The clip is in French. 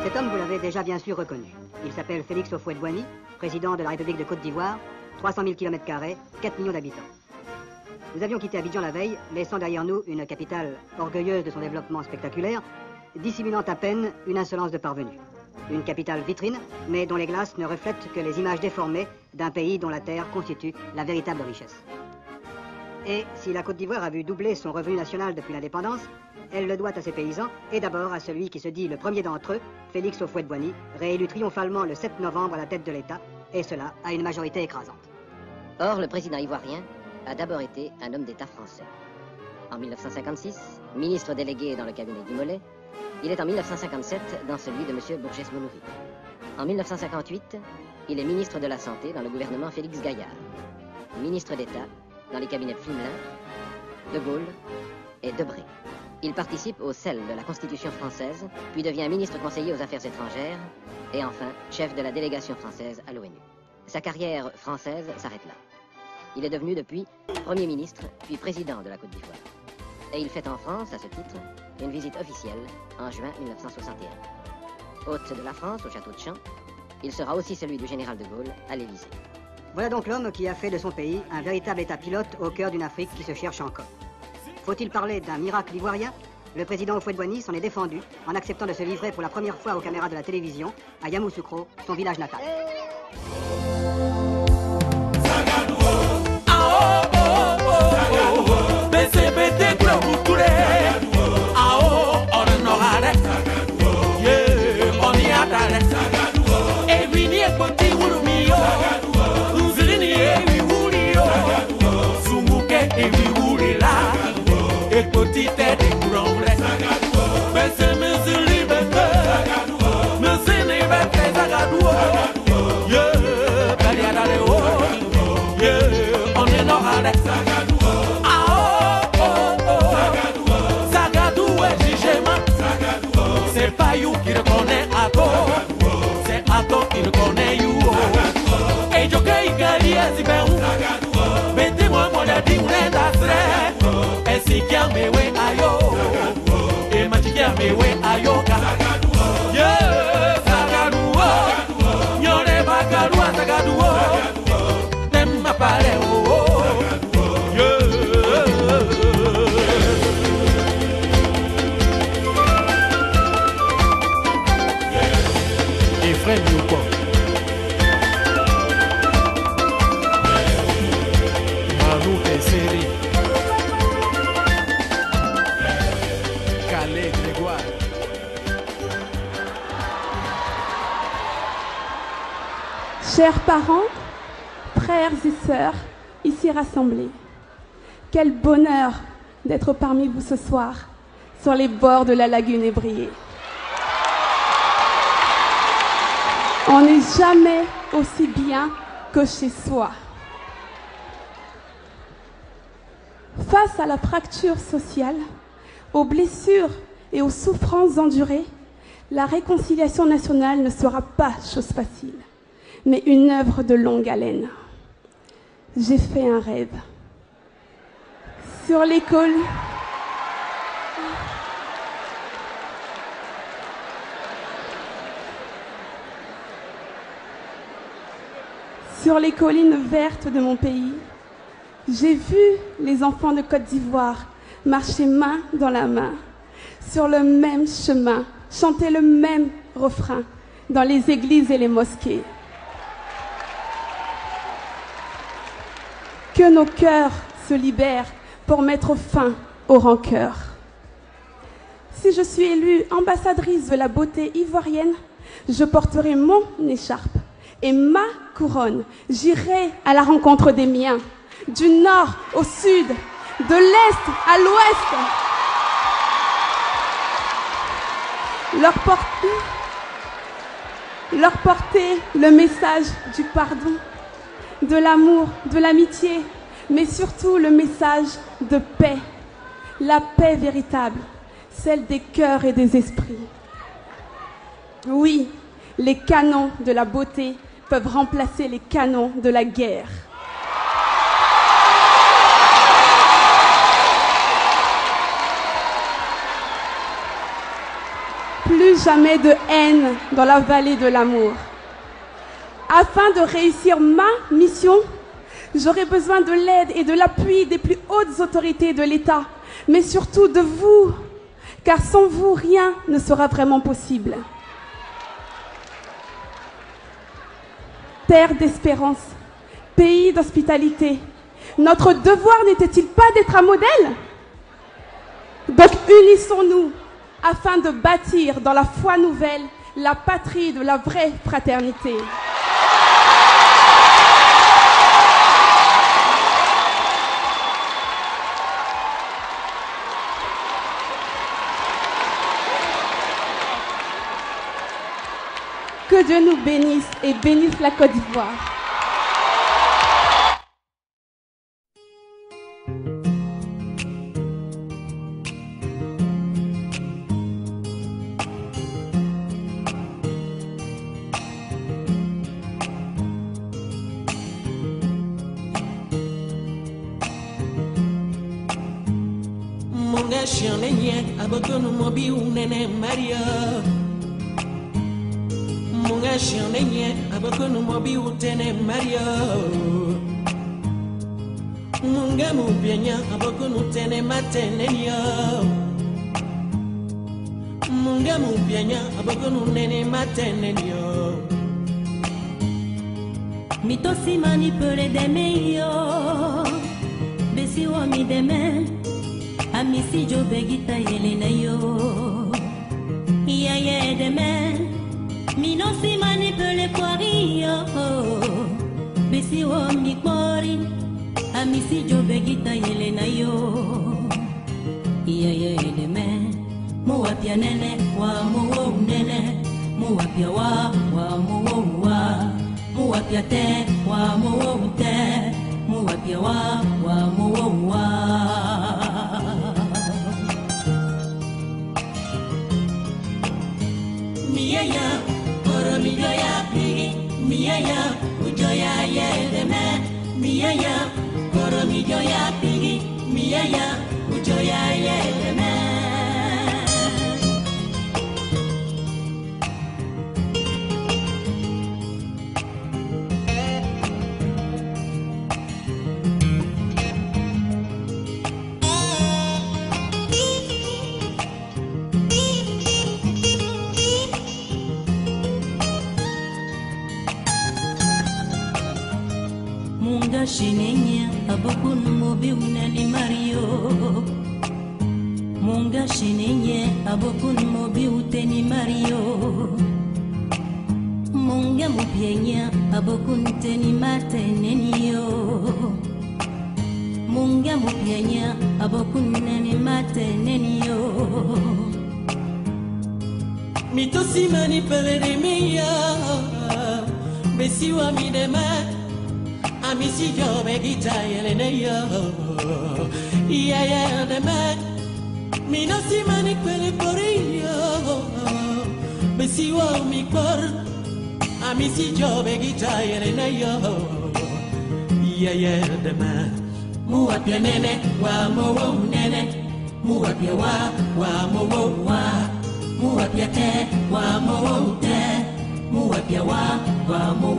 Cet homme, vous l'avez déjà bien sûr reconnu. Il s'appelle Félix Houphouët-Boigny, président de la République de Côte d'Ivoire, 300 000 km², 4 millions d'habitants. Nous avions quitté Abidjan la veille, laissant derrière nous une capitale orgueilleuse de son développement spectaculaire, dissimulant à peine une insolence de parvenu. Une capitale vitrine, mais dont les glaces ne reflètent que les images déformées d'un pays dont la terre constitue la véritable richesse. Et si la Côte d'Ivoire a vu doubler son revenu national depuis l'indépendance, elle le doit à ses paysans et d'abord à celui qui se dit le premier d'entre eux, Félix Houphouët-Boigny, réélu triomphalement le 7 novembre à la tête de l'État, et cela à une majorité écrasante. Or, le président ivoirien a d'abord été un homme d'État français. En 1956, ministre délégué dans le cabinet du Mollet, il est en 1957 dans celui de M. Bourges-Monouri. En 1958, il est ministre de la Santé dans le gouvernement Félix Gaillard, ministre d'État dans les cabinets Flumelin, De Gaulle et Debré. Il participe au sel de la Constitution française, puis devient ministre conseiller aux Affaires étrangères et enfin chef de la délégation française à l'ONU. Sa carrière française s'arrête là. Il est devenu depuis Premier ministre, puis président de la Côte d'Ivoire. Et il fait en France, à ce titre, une visite officielle en juin 1961. Hôte de la France au château de Champs, il sera aussi celui du général de Gaulle à l'Élysée. Voilà donc l'homme qui a fait de son pays un véritable État pilote au cœur d'une Afrique qui se cherche encore. Faut-il parler d'un miracle ivoirien? Le président Houphouët-Boigny s'en est défendu en acceptant de se livrer pour la première fois aux caméras de la télévision à Yamoussoukro, son village natal. C'est pas you qui reconnaît Ato, c'est Ato qui reconnaît you. Et je gagne Galia Zibou, mettez-moi mon daddy ou l'indastre. Et si qu'il me we ayo, et ma chikia me we ayoka. Yeah, Sagadou, nyore bagadou, Sagadou, t'aimes ma parole. Chers parents, frères et sœurs, ici rassemblés, quel bonheur d'être parmi vous ce soir, sur les bords de la lagune ébriée. On n'est jamais aussi bien que chez soi. Face à la fracture sociale, aux blessures et aux souffrances endurées, la réconciliation nationale ne sera pas chose facile, mais une œuvre de longue haleine. J'ai fait un rêve. Sur les collines vertes de mon pays, j'ai vu les enfants de Côte d'Ivoire marcher main dans la main, sur le même chemin, chanter le même refrain dans les églises et les mosquées. Que nos cœurs se libèrent pour mettre fin aux rancœurs. Si je suis élue ambassadrice de la beauté ivoirienne, je porterai mon écharpe et ma couronne. J'irai à la rencontre des miens, du nord au sud, de l'est à l'ouest. Leur porter le message du pardon, de l'amour, de l'amitié, mais surtout le message de paix. La paix véritable, celle des cœurs et des esprits. Oui, les canons de la beauté peuvent remplacer les canons de la guerre. Plus jamais de haine dans la vallée de l'amour. Afin de réussir ma mission, j'aurai besoin de l'aide et de l'appui des plus hautes autorités de l'État, mais surtout de vous, car sans vous, rien ne sera vraiment possible. Terre d'espérance, pays d'hospitalité, notre devoir n'était-il pas d'être un modèle? Donc unissons-nous afin de bâtir dans la foi nouvelle la patrie de la vraie fraternité. Que Dieu nous bénisse et bénisse la Côte d'Ivoire. Munga shionenye abokonu mobi unene Maria. Munga shionenye abokonu mobi utene Maria. Munga mubienya abokonu tene matenenya. Munga mubienya abokonu nene matenenya. Mitosi manipule demeyo. Besi wa mi deme. Amisi jo begita yelena yo. Iya ye deme. Minosi manipule kwari yo. Besi wa mi kwari. Amisi jo begita yelena yo. Iya ye deme. Muwapia nene wa muwo nene. Muwapia wa muwo wa. Muwapia te wa muwo te. Muwapia wa muwo wa. Miaya, oro mijoya pigi. Miaya, ujoya yedeme. Miaya, oro mijoya pigi. Miaya, ujoya yedeme. Munga shinenya abokunu mobi unani Mario. Munga shinenya abokunu mobi uteni Mario. Munga mupienya abokunu teni matenenio. Munga mupienya abokunu neni matenenio. Mitosi manipele de meya. Besi wa mi deme. Amisi jo begita yelena yo. Iya ya deme. Minosi manipele korio. Besi wa mi kor. Amisi jo begita yelena yo. Iya ya deme. Muwapia nene wa muwo nene. Muwapia wa muwo wa. Muwapia te wa muwo te. Muwapia wa muwo